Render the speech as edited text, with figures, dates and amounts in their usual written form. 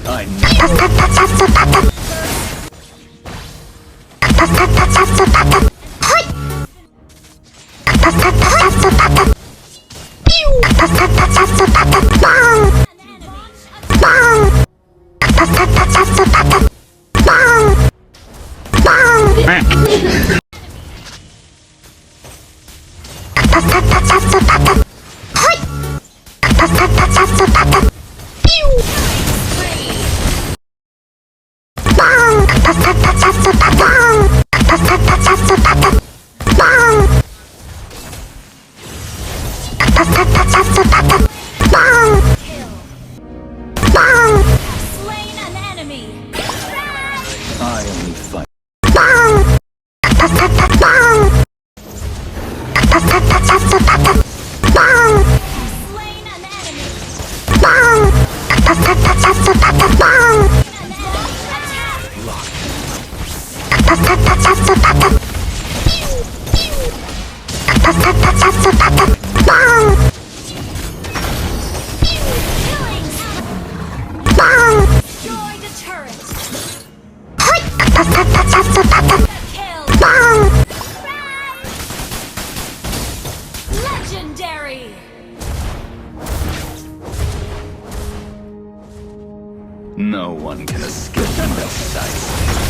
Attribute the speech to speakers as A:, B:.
A: I know.
B: Slain an enemy.
A: I only fight.
B: Slain an enemy. Destroy the turret. Kill. Legendary.
A: No one can escape my sight.